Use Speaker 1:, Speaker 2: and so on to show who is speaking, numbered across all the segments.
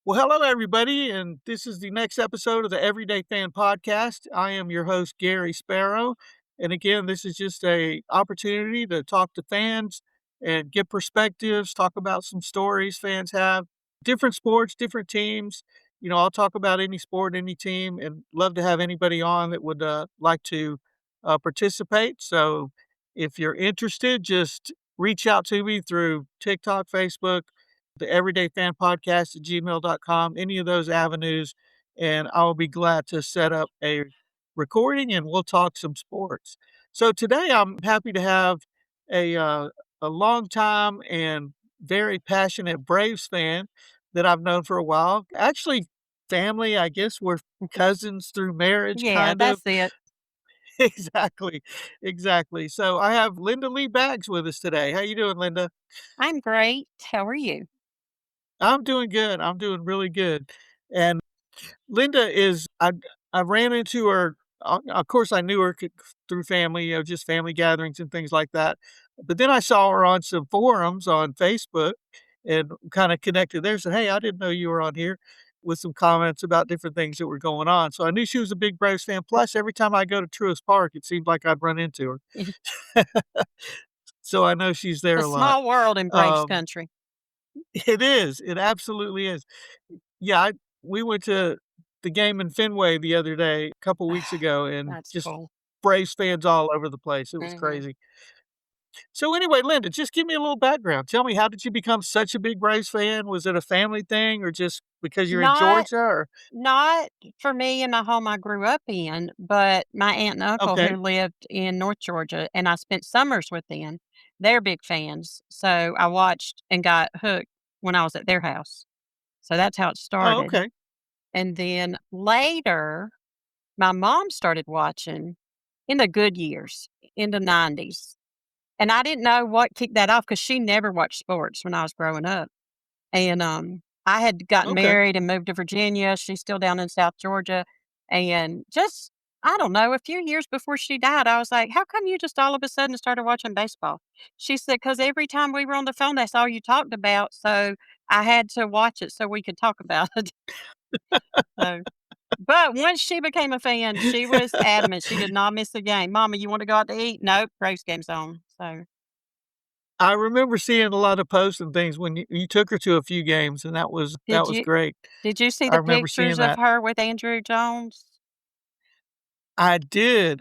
Speaker 1: Well, hello, everybody, and this is the next episode of the Everyday Fan Podcast. I am your host, Gary Sparrow, and again, this is just a opportunity to talk to fans and get perspectives, talk about some stories fans have, different sports, different teams. I'll talk about any sport, any team, and love to have anybody on that would like to participate. So, if you're interested, just reach out to me through TikTok, Facebook, the Everyday Fan Podcast at gmail.com, any of those avenues, and I'll be glad to set up a recording and we'll talk some sports. So today I'm happy to have a uh, a long time and very passionate Braves fan that I've known for a while. Actually, family, I guess we're cousins through marriage,
Speaker 2: Yeah,
Speaker 1: kind of.
Speaker 2: that's it.
Speaker 1: Exactly, exactly. So I have Linda Lee Baggs with us today. How you doing, Linda?
Speaker 2: I'm great. How are you?
Speaker 1: I'm doing good. I'm doing really good. And Linda is I ran into her, of course, I knew her through family, just family gatherings and things like that. But then I saw her on some forums on Facebook and kinda connected there, said, "Hey, I didn't know you were on here," with some comments about different things that were going on. So I knew she was a big Braves fan. Plus, every time I go to Truist Park, it seemed like I'd run into her. So I know she's there
Speaker 2: A
Speaker 1: a lot.
Speaker 2: small world in Braves
Speaker 1: Um
Speaker 2: country.
Speaker 1: It is, it absolutely is. Yeah, we went to the game in Fenway the other day, a couple weeks ago, and
Speaker 2: That's
Speaker 1: just
Speaker 2: cool.
Speaker 1: Braves fans all over the place. It was
Speaker 2: Mhm.
Speaker 1: crazy. So anyway, Linda, just give me a little background. Tell me, how did you become such a big Braves fan? Was it a family thing or just because you're in
Speaker 2: Not
Speaker 1: Georgia or
Speaker 2: not for me in the home I grew up in, but my aunt and uncle
Speaker 1: okay.
Speaker 2: who lived in North Georgia, and I spent summers with them. They're big fans, so I watched and got hooked when I was at their house. So that's how it
Speaker 1: Oh,
Speaker 2: started.
Speaker 1: okay.
Speaker 2: And then later, my mom started watching in the good years, in the 90s. And I didn't know what kicked that off because she never watched sports when I was growing up. And, I had gotten
Speaker 1: Okay.
Speaker 2: married and moved to Virginia. She's still down in South Georgia. And just, I don't know, a few years before she died, I was like, "How come you just all of a sudden started watching baseball?" She said, "'Cause every time we were on the phone, that's all you talked about. So I had to watch it so we could talk about it." So, but once she became a fan, she was adamant. She did not miss a game. "Mama, you want to go out to eat?" "Nope, Braves game's on." So
Speaker 1: I remember seeing a lot of posts and things when you took her to a few games, and that
Speaker 2: Did
Speaker 1: was
Speaker 2: you
Speaker 1: great.
Speaker 2: did you see
Speaker 1: I
Speaker 2: the
Speaker 1: remember seeing
Speaker 2: pictures of
Speaker 1: that.
Speaker 2: her with Andrew Jones?
Speaker 1: I did.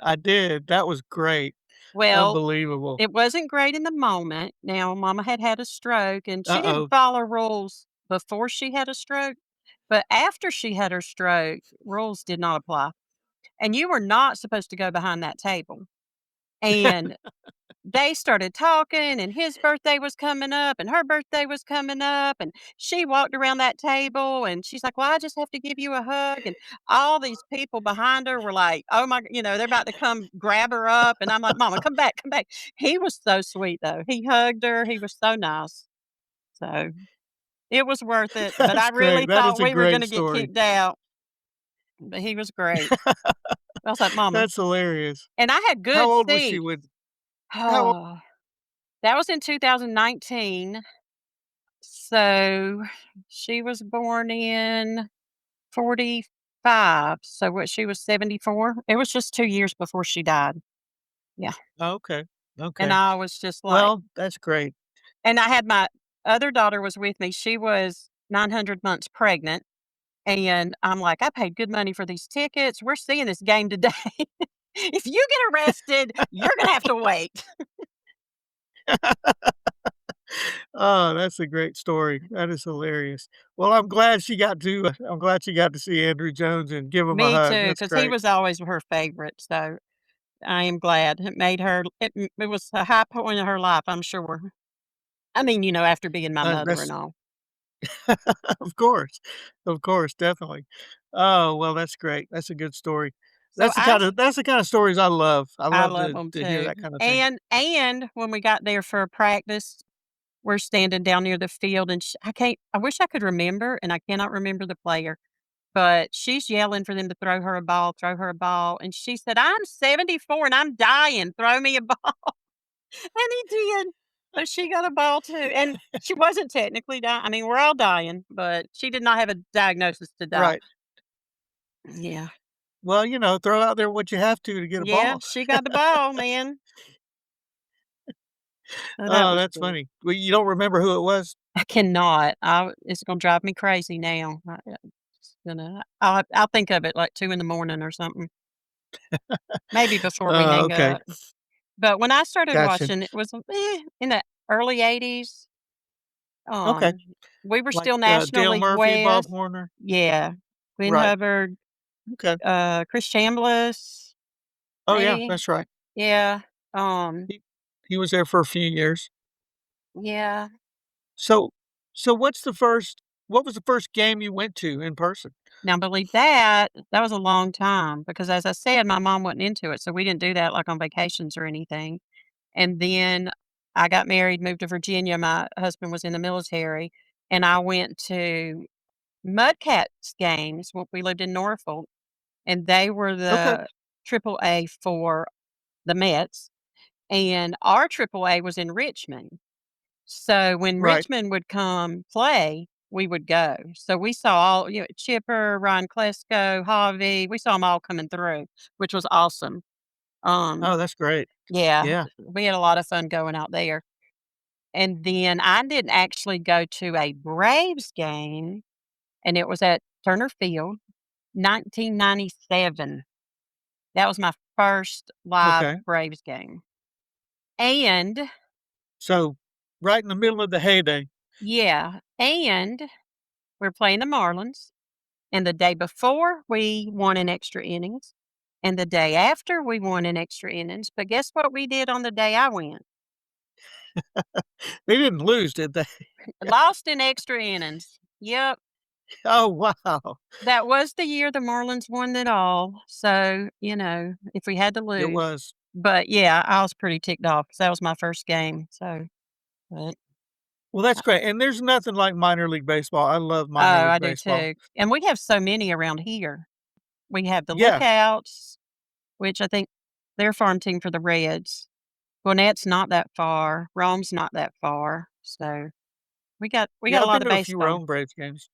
Speaker 1: That was great.
Speaker 2: Well,
Speaker 1: Unbelievable.
Speaker 2: it wasn't great in the moment. Now, mama had had a stroke, and she didn't
Speaker 1: Uh-oh.
Speaker 2: follow rules before she had a stroke, but after she had her stroke, rules did not apply, and you were not supposed to go behind that table, and they started talking, and his birthday was coming up and her birthday was coming up, and she walked around that table and she's like, "Well, I just have to give you a hug." And all these people behind her were like, "Oh my," they're about to come grab her up. And I'm like, "Mama, come back, come back." He was so sweet though. He hugged her. He was so nice. So it was worth it. But I
Speaker 1: That's
Speaker 2: really
Speaker 1: great. That
Speaker 2: thought
Speaker 1: is a
Speaker 2: we were going
Speaker 1: great
Speaker 2: to get
Speaker 1: story.
Speaker 2: kicked out, but he was great. I was like, "Mama,"
Speaker 1: That's hilarious.
Speaker 2: and I had
Speaker 1: How
Speaker 2: good
Speaker 1: old was she
Speaker 2: seats.
Speaker 1: when how old
Speaker 2: Oh, that was in 2019. So, she was born in '45, so what, she was 74? It was just 2 years before she died. Yeah,
Speaker 1: oh, okay,
Speaker 2: and
Speaker 1: okay.
Speaker 2: I was just like,
Speaker 1: Well, that's great.
Speaker 2: and I had my other daughter was with me, she was 900 months pregnant, and I'm like, "I paid good money for these tickets, we're seeing this game today. If you get arrested, you're gonna have to wait."
Speaker 1: Oh, that's a great story. That is hilarious. Well, I'm glad she got to see Andrew Jones and give him a
Speaker 2: Me
Speaker 1: hug.
Speaker 2: too,
Speaker 1: That's
Speaker 2: because he
Speaker 1: great.
Speaker 2: was always her favorite, so I am glad. It made her it was a high point of her life, I'm sure. I mean, after being my mother
Speaker 1: That's
Speaker 2: and all.
Speaker 1: of course. Of course, definitely. Oh, well, that's great. That's a good story.
Speaker 2: So
Speaker 1: That's the kind of stories I love. I
Speaker 2: I
Speaker 1: love
Speaker 2: love them
Speaker 1: to hear
Speaker 2: too.
Speaker 1: that kind of thing.
Speaker 2: And when we got there for a practice, we're standing down near the field, and I wish I could remember, and I cannot remember the player, but she's yelling for them to throw her a ball, and she said, "I'm 74 and I'm dying, throw me a ball." And he did. But she got a ball too, and she wasn't technically dying. I mean, we're all dying, but she did not have a diagnosis to die.
Speaker 1: Right.
Speaker 2: Yeah.
Speaker 1: Well, throw out there what you have to get a
Speaker 2: Yeah,
Speaker 1: ball.
Speaker 2: she got the ball, man. So that
Speaker 1: Oh,
Speaker 2: was
Speaker 1: that's
Speaker 2: good.
Speaker 1: funny. Well, you don't remember who it was?
Speaker 2: I cannot. It's gonna drive me crazy now. It's gonna I'll think of it like 2 in the morning or something, maybe before we
Speaker 1: Oh,
Speaker 2: hang
Speaker 1: okay.
Speaker 2: up. But when I started
Speaker 1: Gotcha.
Speaker 2: watching, it was, in the early '80s.
Speaker 1: Okay.
Speaker 2: Um, we were
Speaker 1: Like,
Speaker 2: still National
Speaker 1: Dale
Speaker 2: League
Speaker 1: Murphy, Bob
Speaker 2: West.
Speaker 1: Horner?
Speaker 2: Yeah. Glenn
Speaker 1: Right.
Speaker 2: Hubbard,
Speaker 1: Okay.
Speaker 2: Chris Chambliss,
Speaker 1: Oh, yeah,
Speaker 2: maybe.
Speaker 1: that's right.
Speaker 2: Yeah. Um,
Speaker 1: He was there for a few years.
Speaker 2: yeah.
Speaker 1: So what was the first game you went to in person?
Speaker 2: Now believe that was a long time because as I said, my mom wasn't into it, so we didn't do that, like, on vacations or anything. And then I got married, moved to Virginia, my husband was in the military, and I went to Mudcats games when we lived in Norfolk, and they were
Speaker 1: Okay.
Speaker 2: the AAA for the Mets, and our AAA was in Richmond. So when
Speaker 1: Right.
Speaker 2: Richmond would come play, we would go. So we saw all, Chipper, Ryan Klesko, Javi, we saw them all coming through, which was awesome.
Speaker 1: Oh,
Speaker 2: Um,
Speaker 1: that's great.
Speaker 2: yeah,
Speaker 1: Yeah.
Speaker 2: we had a lot of fun going out there. And then I didn't actually go to a Braves game, and it was at Turner Field, 1997. That was my first live
Speaker 1: Okay.
Speaker 2: Braves game. And
Speaker 1: So, right in the middle of the heyday.
Speaker 2: yeah, and we're playing the Marlins. And the day before, we won in extra innings. And the day after, we won in extra innings. But guess what we did on the day I went?
Speaker 1: They didn't lose, did they?
Speaker 2: Lost in extra innings. Yep.
Speaker 1: Oh, wow.
Speaker 2: That was the year the Marlins won it all. So, if we had to
Speaker 1: It
Speaker 2: lose.
Speaker 1: was.
Speaker 2: But yeah, I was pretty ticked off because that was my first game. So, but
Speaker 1: Well, that's great, and there's nothing like minor league baseball. I love
Speaker 2: oh,
Speaker 1: minor league
Speaker 2: I do
Speaker 1: baseball.
Speaker 2: too. And we have so many around here. We have the
Speaker 1: Yeah.
Speaker 2: Lookouts, which I think they're farm team for the Reds. Gwinnett's not that far. Rome's not that far. So we got
Speaker 1: Yeah,
Speaker 2: a
Speaker 1: I've
Speaker 2: lot
Speaker 1: been
Speaker 2: of
Speaker 1: to a few
Speaker 2: baseball.
Speaker 1: Rome Braves games.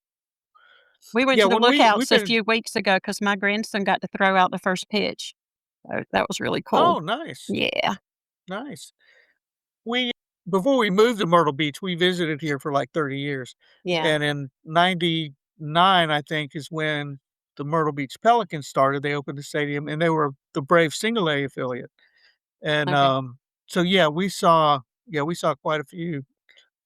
Speaker 2: We went
Speaker 1: Yeah,
Speaker 2: to the
Speaker 1: when we've
Speaker 2: Lookouts a
Speaker 1: been
Speaker 2: few weeks ago because my grandson got to throw out the first pitch. So that was really cool.
Speaker 1: Oh, nice.
Speaker 2: Yeah.
Speaker 1: Nice. We Before we moved to Myrtle Beach, we visited here for, like, 30 years,
Speaker 2: Yeah.
Speaker 1: and in '99, I think, is when the Myrtle Beach Pelicans started. They opened the stadium, and they were the Braves single A affiliate, and,
Speaker 2: Okay.
Speaker 1: so, yeah, we saw quite a few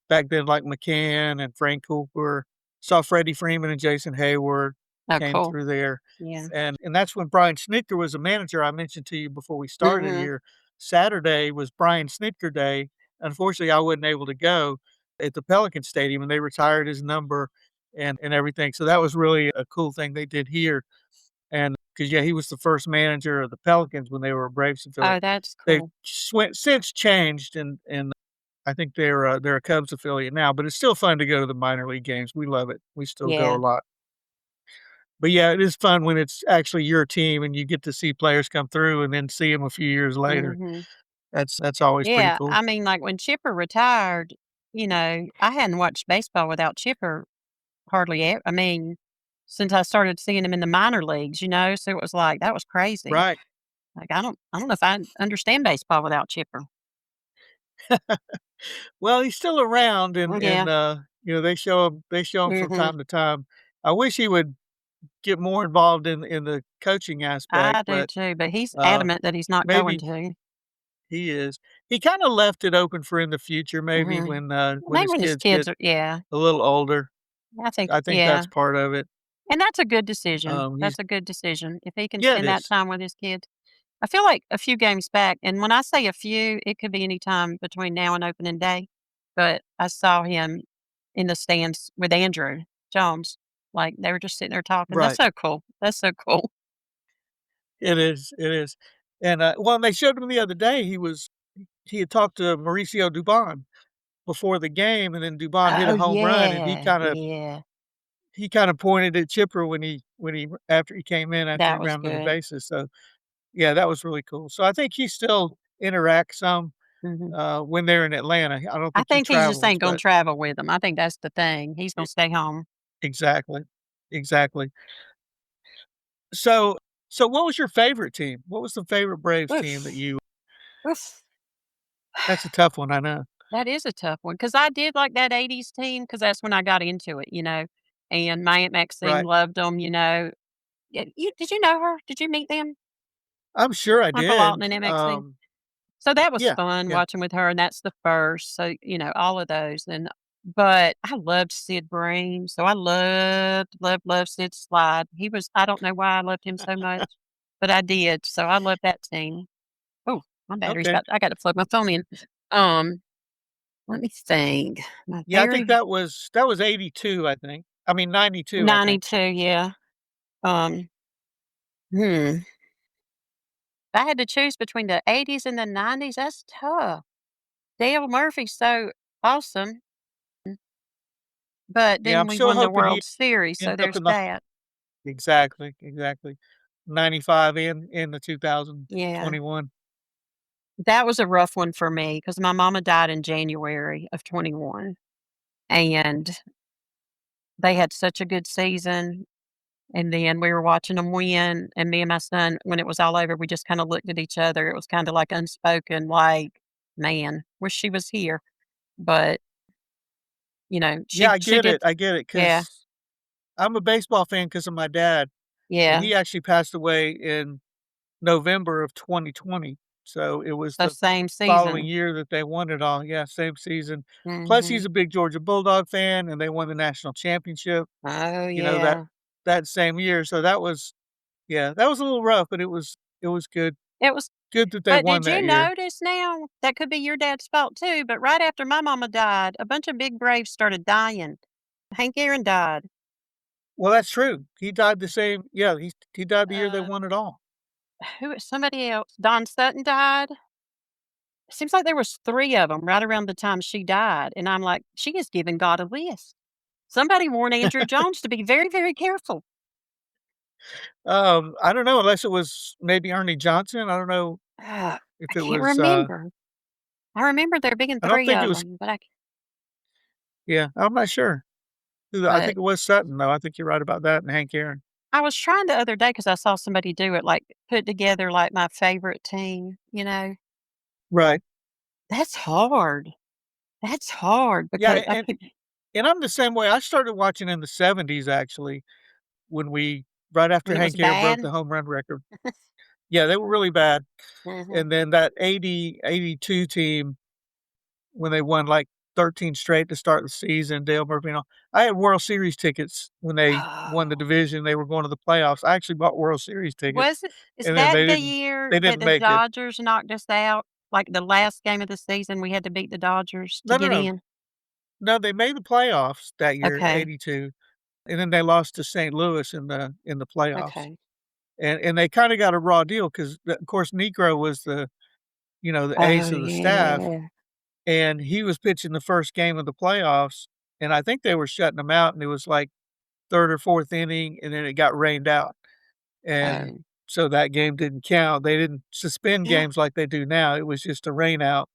Speaker 1: back then, like McCann and Frank Cooper, saw Freddie Freeman and Jason Hayward
Speaker 2: Oh,
Speaker 1: came
Speaker 2: cool.
Speaker 1: through there,
Speaker 2: Yeah.
Speaker 1: and that's when Brian Snitker was a manager. I mentioned to you before we started
Speaker 2: Mhm.
Speaker 1: here. Saturday was Brian Snitker Day. Unfortunately, I wasn't able to go at the Pelican Stadium, and they retired his number and everything, so that was really a cool thing they did here, and because yeah, he was the first manager of the Pelicans when they were a Braves
Speaker 2: Oh,
Speaker 1: affiliate.
Speaker 2: that's
Speaker 1: They've
Speaker 2: cool.
Speaker 1: since changed, and I think they're a Cubs affiliate now, but it's still fun to go to the minor league games. We love it. We still go a
Speaker 2: Yeah.
Speaker 1: lot. But yeah, it is fun when it's actually your team and you get to see players come through and then see them a few years later.
Speaker 2: Mhm.
Speaker 1: That's always pretty
Speaker 2: Yeah.
Speaker 1: cool.
Speaker 2: I mean, like when Chipper retired, I hadn't watched baseball without Chipper hardly ever. I mean, since I started seeing him in the minor leagues, so it was like that was crazy.
Speaker 1: Right.
Speaker 2: Like I don't know if I understand baseball without Chipper.
Speaker 1: Well, he's still around and
Speaker 2: Yeah.
Speaker 1: they show him from
Speaker 2: Mhm.
Speaker 1: time to time. I wish he would get more involved in the coaching aspect,
Speaker 2: I do
Speaker 1: but
Speaker 2: too, but he's
Speaker 1: uh
Speaker 2: adamant that he's not going
Speaker 1: maybe
Speaker 2: to.
Speaker 1: he is. He kind of left it open for in the future, maybe
Speaker 2: Mhm.
Speaker 1: when
Speaker 2: Maybe
Speaker 1: his
Speaker 2: when his
Speaker 1: kids
Speaker 2: kids
Speaker 1: get
Speaker 2: are, yeah.
Speaker 1: a little older.
Speaker 2: I think,
Speaker 1: I think
Speaker 2: yeah.
Speaker 1: that's part of it.
Speaker 2: And that's a good decision.
Speaker 1: He's
Speaker 2: That's a good decision. If he can
Speaker 1: Yeah, it
Speaker 2: spend that
Speaker 1: is.
Speaker 2: time with his kids. I feel like a few games back, and when I say a few, it could be any time between now and opening day, but I saw him in the stands with Andrew Jones. Like, they were just sitting there talking. That's
Speaker 1: Right.
Speaker 2: so cool. That's so cool.
Speaker 1: It is, it is. And, well, they showed him the other day, he had talked to Mauricio Dubon before the game, and then Dubon hit
Speaker 2: Oh,
Speaker 1: a home run, and
Speaker 2: yeah. Yeah.
Speaker 1: he kinda pointed at Chipper when he after he came in, after he
Speaker 2: That was
Speaker 1: rounded the
Speaker 2: good.
Speaker 1: bases, so, yeah, that was really cool. So I think he still interacts some,
Speaker 2: Mhm.
Speaker 1: when they're in Atlanta. I don't
Speaker 2: I
Speaker 1: think he
Speaker 2: think he just
Speaker 1: travels,
Speaker 2: ain't gonna
Speaker 1: but
Speaker 2: travel with them. I think that's the thing. He's gonna
Speaker 1: e
Speaker 2: stay home.
Speaker 1: exactly, exactly. So so what was your favorite team? What was the favorite Braves team that
Speaker 2: Oof.
Speaker 1: you
Speaker 2: Oof.
Speaker 1: that's a tough one, I know.
Speaker 2: That is a tough one because I did like that '80s team because that's when I got into it, and my Aunt Maxine
Speaker 1: Right.
Speaker 2: loved them. Did you know her? Did you meet them?
Speaker 1: I'm sure I
Speaker 2: Uncle
Speaker 1: did.
Speaker 2: Alton and Aunt Maxine? So that was
Speaker 1: Yeah,
Speaker 2: fun
Speaker 1: yeah.
Speaker 2: watching with her, and that's the first. So, all of those. But I loved Sid Bream. So I loved, loved, loved Sid Slide. I don't know why I loved him so much, but I did. So I loved that team. Oh, my battery's
Speaker 1: Okay.
Speaker 2: about, I got to plug my phone in. Um, Let me think. My
Speaker 1: Yeah, I think
Speaker 2: very
Speaker 1: that was '82, I think. I mean, '92, I think.
Speaker 2: 92, yeah. Um, hmm. If I had to choose between the '80s and the '90s, that's tough. Dale Murphy's so awesome, but
Speaker 1: Yeah,
Speaker 2: then
Speaker 1: I'm
Speaker 2: we
Speaker 1: still
Speaker 2: won the
Speaker 1: hoping he
Speaker 2: World Series, so
Speaker 1: ends up
Speaker 2: there's
Speaker 1: in the
Speaker 2: that.
Speaker 1: exactly, exactly. '95 and in the
Speaker 2: Yeah.
Speaker 1: 2021.
Speaker 2: That was a rough one for me because my mama died in January of '21, and they had such a good season, and then we were watching them win, and me and my son, when it was all over, we just kinda looked at each other. It was kinda like unspoken, like, "Man, wish she was here." But,
Speaker 1: Yeah,
Speaker 2: she did.
Speaker 1: I get it,
Speaker 2: Yeah,
Speaker 1: 'cause I'm a baseball fan because of my dad, and
Speaker 2: yeah,
Speaker 1: he actually passed away in November of 2020, so it was
Speaker 2: the
Speaker 1: the
Speaker 2: same
Speaker 1: following
Speaker 2: season.
Speaker 1: year that they won it all. Yeah, same season. Plus, he's
Speaker 2: Mhm.
Speaker 1: a big Georgia Bulldog fan, and they won the national championship,
Speaker 2: Oh,
Speaker 1: you know,
Speaker 2: yeah.
Speaker 1: that same year, so that was yeah, that was a little rough, but it was good
Speaker 2: It was
Speaker 1: good that they
Speaker 2: But
Speaker 1: won
Speaker 2: did you
Speaker 1: that year.
Speaker 2: notice now that could be your dad's fault too, but right after my mama died, a bunch of big braves started dying. Hank Aaron died.
Speaker 1: Well, that's true. He died the same yeah, he died the year they
Speaker 2: Uh,
Speaker 1: won it all.
Speaker 2: somebody else? Don Sutton died. Seems like there was 3 of them right around the time she died, and I'm like, "She is giving God a list." Somebody warned Andrew Jones to be very, very careful.
Speaker 1: I don't know, unless it was maybe Ernie Johnson, I don't know if
Speaker 2: I
Speaker 1: it
Speaker 2: can't
Speaker 1: was,
Speaker 2: remember. I remember there being
Speaker 1: I don't
Speaker 2: 3
Speaker 1: think it
Speaker 2: of
Speaker 1: was
Speaker 2: them, but
Speaker 1: yeah, I'm not sure. I
Speaker 2: but
Speaker 1: think it was Sutton, though, I think you're right about that, and Hank Aaron.
Speaker 2: I was trying the other day because I saw somebody do it, like, put together, like, my favorite team.
Speaker 1: Right.
Speaker 2: That's hard. That's hard
Speaker 1: Yeah,
Speaker 2: because I can't.
Speaker 1: and I'm the same way, I started watching in the '70s, actually, when we right after
Speaker 2: When it was
Speaker 1: Hank Aaron broke
Speaker 2: bad.
Speaker 1: the home run record. Yeah, they were really bad,
Speaker 2: Mhm.
Speaker 1: and then that '82 team, when they won, like, 13 straight to start the season, Dale Murphy and all I had World Series tickets when they won the
Speaker 2: Oh.
Speaker 1: division, they were going to the playoffs. I actually bought World Series tickets,
Speaker 2: Is
Speaker 1: and then
Speaker 2: that the year
Speaker 1: they
Speaker 2: that
Speaker 1: didn't
Speaker 2: the
Speaker 1: make it.
Speaker 2: Dodgers knocked us out? Like, the last game of the season, we had to beat the Dodgers to
Speaker 1: No, no,
Speaker 2: get
Speaker 1: no.
Speaker 2: in?
Speaker 1: No, they made the playoffs that year,
Speaker 2: Okay,
Speaker 1: '82, and then they lost to St. Louis in the playoffs,
Speaker 2: okay.
Speaker 1: and they kinda got a raw deal 'cause, of course, Negro was the
Speaker 2: Oh,
Speaker 1: ace of the staff,
Speaker 2: yeah.
Speaker 1: and he was pitching the first game of the playoffs, and I think they were shutting him out, and it was, like, 3rd or 4th inning, and then it got rained out, and
Speaker 2: Oh.
Speaker 1: so that game didn't count. They didn't suspend games like they do now, it was just a rain out,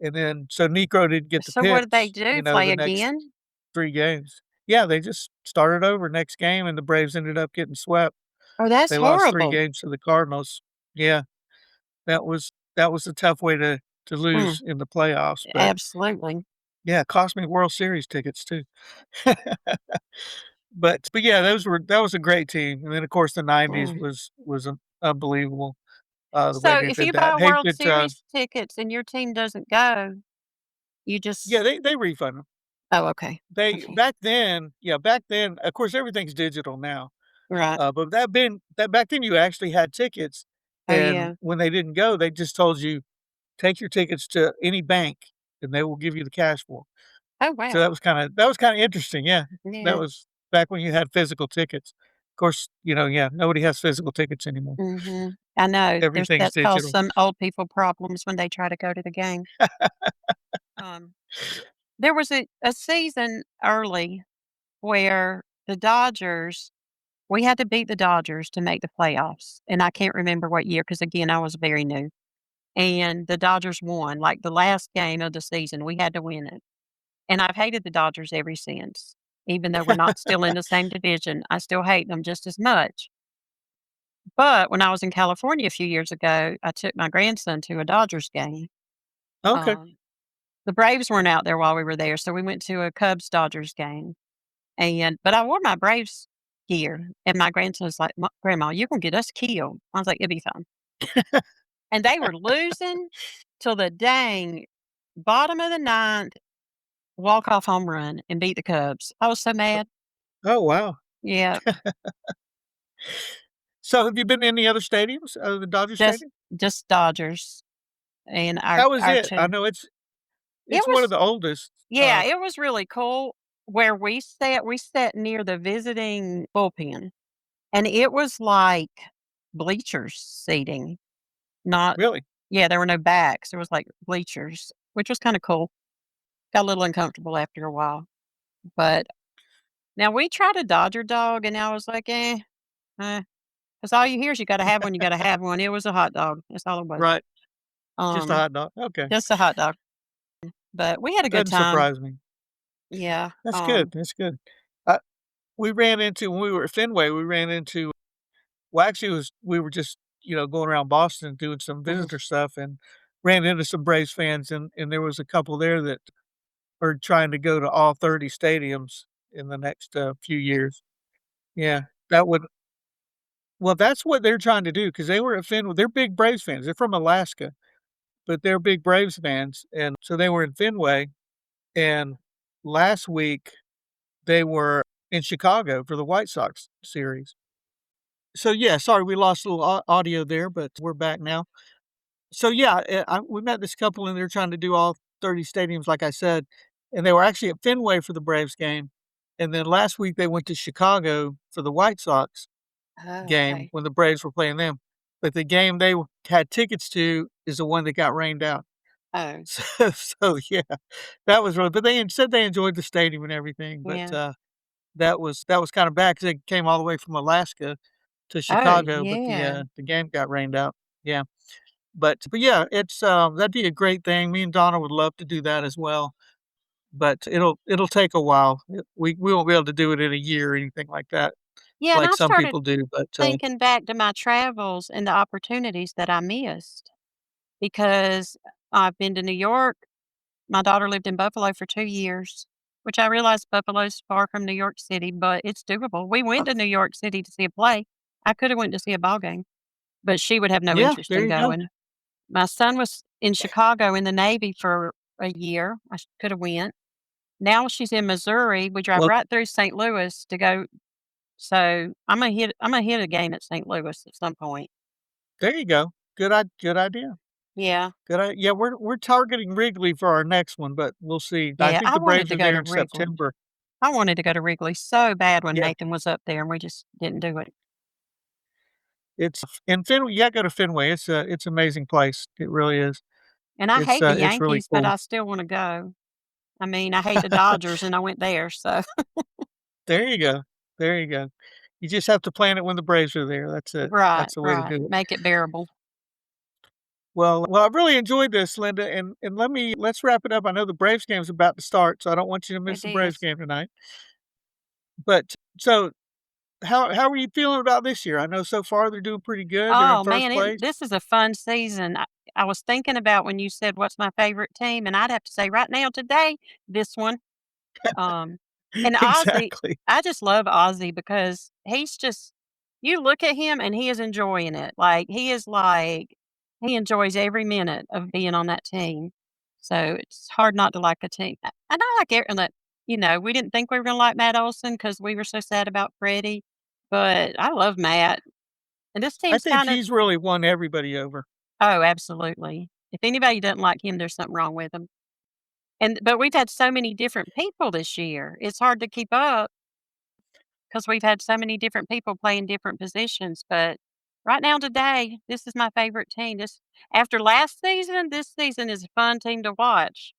Speaker 1: and then so Negro didn't get to
Speaker 2: So what did they
Speaker 1: pitch,
Speaker 2: do? Play
Speaker 1: the next
Speaker 2: again?
Speaker 1: 3 games. Yeah, they just started over next game, and the Braves ended up getting swept.
Speaker 2: Oh, that's
Speaker 1: They lost 3
Speaker 2: horrible.
Speaker 1: games to the Cardinals. Yeah, that was a tough way to
Speaker 2: Mm,
Speaker 1: lose in the playoffs, but
Speaker 2: absolutely.
Speaker 1: yeah, it cost me World Series tickets too. But yeah, that was a great team, and then, of course, the '90s
Speaker 2: Mm.
Speaker 1: was unbelievable, the way
Speaker 2: So
Speaker 1: they
Speaker 2: if
Speaker 1: did
Speaker 2: you
Speaker 1: that.
Speaker 2: buy
Speaker 1: Hate
Speaker 2: World
Speaker 1: that,
Speaker 2: Series tickets and your team doesn't go, you
Speaker 1: yeah,
Speaker 2: just.
Speaker 1: they refund 'em.
Speaker 2: Oh, okay.
Speaker 1: They
Speaker 2: Okay.
Speaker 1: back then yeah, back then, of course, everything's digital now.
Speaker 2: Right.
Speaker 1: But that back then you actually had tickets,
Speaker 2: Oh,
Speaker 1: and
Speaker 2: yeah.
Speaker 1: when they didn't go, they just told you, "Take your tickets to any bank, and they will give you the cash for 'em."
Speaker 2: Oh,
Speaker 1: So
Speaker 2: wow.
Speaker 1: that was kinda interesting, yeah. That
Speaker 2: Yeah.
Speaker 1: was back when you had physical tickets. Of course, yeah, nobody has physical tickets anymore.
Speaker 2: Mhm. I know.
Speaker 1: Everything's
Speaker 2: That's caused
Speaker 1: digital.
Speaker 2: some old people problems when they try to go to the game. Um, there was a season early where the Dodgers we had to beat the Dodgers to make the playoffs, and I can't remember what year because again, I was very new. and the Dodgers won, like, the last game of the season, we had to win it, and I've hated the Dodgers ever since. Even though we're not still in the same division, I still hate them just as much. But when I was in California a few years ago, I took my grandson to a Dodgers game.
Speaker 1: Okay.
Speaker 2: Um, the Braves weren't out there while we were there, so we went to a Cubs-Dodgers game, but I wore my Braves gear, and my grandson's like, Grandma, you gonna get us killed." I was like, "It'll be fine." And they were losing till the dang bottom of the ninth, walk-off home run and beat the Cubs. I was so mad.
Speaker 1: Oh, wow.
Speaker 2: Yeah,
Speaker 1: So have you been to any other stadiums other than Dodger
Speaker 2: just
Speaker 1: Stadium?
Speaker 2: just Dodgers and
Speaker 1: How was
Speaker 2: our
Speaker 1: it? I
Speaker 2: 2.
Speaker 1: know
Speaker 2: It
Speaker 1: it's one of
Speaker 2: was
Speaker 1: the oldest,
Speaker 2: Yeah, it was really cool where we sat near the visiting bullpen, and it was like bleachers seating, not
Speaker 1: really?
Speaker 2: yeah, there were no backs, there was, like, bleachers, which was kinda cool. Got a little uncomfortable after a while, but now we tried a Dodger dog, and I was like, eh, 'cause all you hear is you gotta have one, you gotta have one. It was a hot dog, that's all it was.
Speaker 1: Right. Just a
Speaker 2: Um,
Speaker 1: hot dog. Okay.
Speaker 2: just a hot dog, but we had a good
Speaker 1: Doesn't
Speaker 2: time.
Speaker 1: surprise me.
Speaker 2: Yeah,
Speaker 1: That's good, that's good. Uh, we ran into when we were at Fenway, we ran into well, actually, it was we were just, going around Boston doing some
Speaker 2: mhm.
Speaker 1: visitor stuff and ran into some Braves fans, and there was a couple there that are trying to go to all 30 stadiums in the next, few years. Yeah, that would well, that's what they're trying to do because they were at Fenway they're big Braves fans, they're from Alaska, but they're big Braves fans, and so they were in Fenway, and last week, they were in Chicago for the White Sox series. So, yeah, sorry, we lost a little audio there, but we're back now. So, yeah, we met this couple, and they're trying to do all 30 stadiums, like I said, and they were actually at Fenway for the Braves game, and then last week, they went to Chicago for the White Sox
Speaker 2: Oh,
Speaker 1: game
Speaker 2: okay.
Speaker 1: when the Braves were playing them, but the game they had tickets to is the one that got rained out.
Speaker 2: Oh,
Speaker 1: So, yeah, that was really but they said they enjoyed the stadium and everything, but,
Speaker 2: yeah.
Speaker 1: that was kinda bad because they came all the way from Alaska to
Speaker 2: Oh,
Speaker 1: Chicago, but
Speaker 2: yeah.
Speaker 1: the game got rained out. Yeah. But yeah, that'd be a great thing. Me and Donna would love to do that as well, but it'll take a while. We won't be able to do it in a year or anything like that,
Speaker 2: Yeah, and
Speaker 1: like
Speaker 2: I
Speaker 1: some
Speaker 2: started
Speaker 1: people do, but,
Speaker 2: thinking back to my travels and the opportunities that I missed because I've been to New York. My daughter lived in Buffalo for 2 years, which I realize Buffalo's far from New York City, but it's doable. We went to New York City to see a play. I coulda went to see a ball game, but she would have no
Speaker 1: yeah,
Speaker 2: interest
Speaker 1: there
Speaker 2: in
Speaker 1: you go.
Speaker 2: going. My son was in Chicago in the Navy for a year. I coulda went. Now she's in Missouri. We drive
Speaker 1: Well,
Speaker 2: right through St. Louis to go, so I'm gonna hit a game at St. Louis at some point.
Speaker 1: there you go. Good idea.
Speaker 2: Yeah.
Speaker 1: Yeah, we're targeting Wrigley for our next one, but we'll see. I
Speaker 2: Yeah,
Speaker 1: think
Speaker 2: I
Speaker 1: the
Speaker 2: wanted
Speaker 1: Braves
Speaker 2: to
Speaker 1: are
Speaker 2: go
Speaker 1: there
Speaker 2: to
Speaker 1: in
Speaker 2: Wrigley.
Speaker 1: September.
Speaker 2: I wanted to go to Wrigley so bad when
Speaker 1: Yeah,
Speaker 2: Nathan was up there, and we just didn't do it.
Speaker 1: it's in Fenway you gotta go to Fenway. It's amazing place. It really is.
Speaker 2: And I hate the
Speaker 1: It's really
Speaker 2: Yankees, but
Speaker 1: cool.
Speaker 2: I still wanna go. I mean, I hate the Dodgers, and I went there, so
Speaker 1: There you go. There you go. You just have to plan it when the Braves are there. That's it.
Speaker 2: Right,
Speaker 1: That's the way to
Speaker 2: right.
Speaker 1: do it.
Speaker 2: Make it bearable.
Speaker 1: Well, I've really enjoyed this, Linda, and let's wrap it up. I know the Braves game's about to start, so I don't want you to miss
Speaker 2: It
Speaker 1: the Braves
Speaker 2: is.
Speaker 1: game tonight. But so how are you feeling about this year? I know so far they're doing pretty good. They're in
Speaker 2: Oh,
Speaker 1: first
Speaker 2: man,
Speaker 1: place.
Speaker 2: this is a fun season. I was thinking about when you said, "What's my favorite team?" And I'd have to say right now, today, this one. Um, and Ozzy,
Speaker 1: Exactly.
Speaker 2: I just love Ozzy because he's just you look at him and he is enjoying it. He enjoys every minute of being on that team. So it's hard not to like a team. And I like it and that, we didn't think we were gonna like Matt Olson because we were so sad about Freddie. But I love Matt. And this
Speaker 1: I
Speaker 2: team's
Speaker 1: think
Speaker 2: kind of
Speaker 1: he's really won everybody over.
Speaker 2: oh, absolutely. If anybody doesn't like him, there's something wrong with him. But we've had so many different people this year. It's hard to keep up because we've had so many different people playing different positions. But right now, today, this is my favorite team. This after last season, this season is a fun team to watch.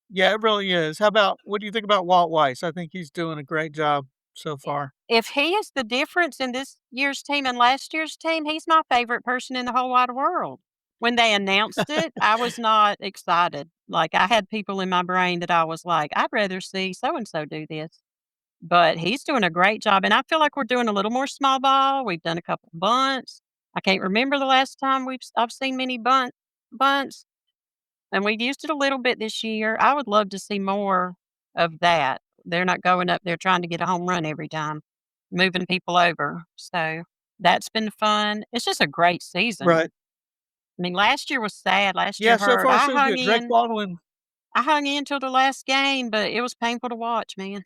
Speaker 1: Yeah, it really is. What do you think about Walt Weiss? I think he's doing a great job so far.
Speaker 2: If he is the difference in this year's team and last year's team, he's my favorite person in the whole wide world. When they announced it, I was not excited. Like, I had people in my brain that I was like, "I'd rather see so and so do this." But he's doing a great job, and I feel like we're doing a little more small ball. We've done a couple bunts. I can't remember the last time I've seen many bunts, and we've used it a little bit this year. I would love to see more of that. They're not going up there trying to get a home run every time, moving people over. So that's been fun. It's just a great season.
Speaker 1: Right.
Speaker 2: I mean, last year was sad. Last year
Speaker 1: Yeah, so
Speaker 2: hurt.
Speaker 1: far so good. Drake Baldwin,
Speaker 2: I hung in till the last game, but it was painful to watch, man.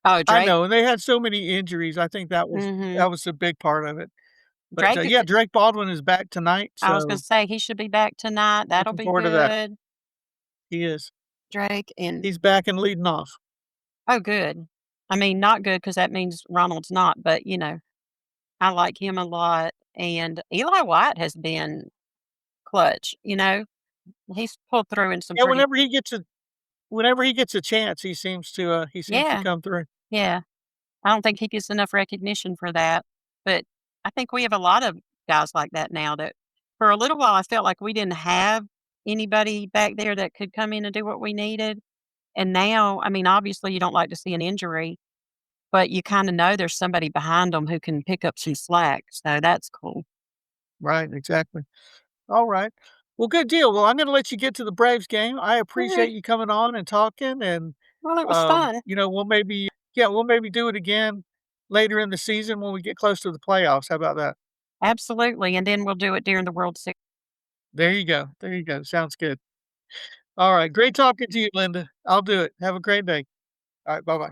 Speaker 2: Oh,
Speaker 1: I
Speaker 2: Drake.
Speaker 1: know, and they had so many injuries. I think
Speaker 2: Mhm.
Speaker 1: that was a big part of it. But,
Speaker 2: Drake is
Speaker 1: yeah, Drake Baldwin is back tonight,
Speaker 2: I was gonna
Speaker 1: so
Speaker 2: say he should be back tonight. That'll
Speaker 1: looking
Speaker 2: be
Speaker 1: forward to that.
Speaker 2: good.
Speaker 1: He is.
Speaker 2: Drake and
Speaker 1: He's back and leading off.
Speaker 2: oh, good. I mean, not good because that means Ronald's not, but, I like him a lot, and Eli White has been clutch, He's pulled through in some
Speaker 1: Yeah,
Speaker 2: pretty
Speaker 1: whenever he gets a chance, he seems to
Speaker 2: Yeah,
Speaker 1: come through.
Speaker 2: yeah. I don't think he gets enough recognition for that, but I think we have a lot of guys like that now that for a little while, I felt like we didn't have anybody back there that could come in and do what we needed, and now, I mean, obviously, you don't like to see an injury, but you kinda know there's somebody behind them who can pick up some slack, so that's cool.
Speaker 1: Right, exactly. Alright. Well, good deal. Well, I'm gonna let you get to the Braves game. I appreciate
Speaker 2: Alright.
Speaker 1: you coming on and talking, and,
Speaker 2: Well, it was fun.
Speaker 1: we'll maybe do it again later in the season when we get close to the playoffs. How about that?
Speaker 2: Absolutely, and then we'll do it during the World Series.
Speaker 1: There you go. There you go. Sounds good. Alright, great talking to you, Linda. I'll do it. Have a great day. Alright, bye-bye.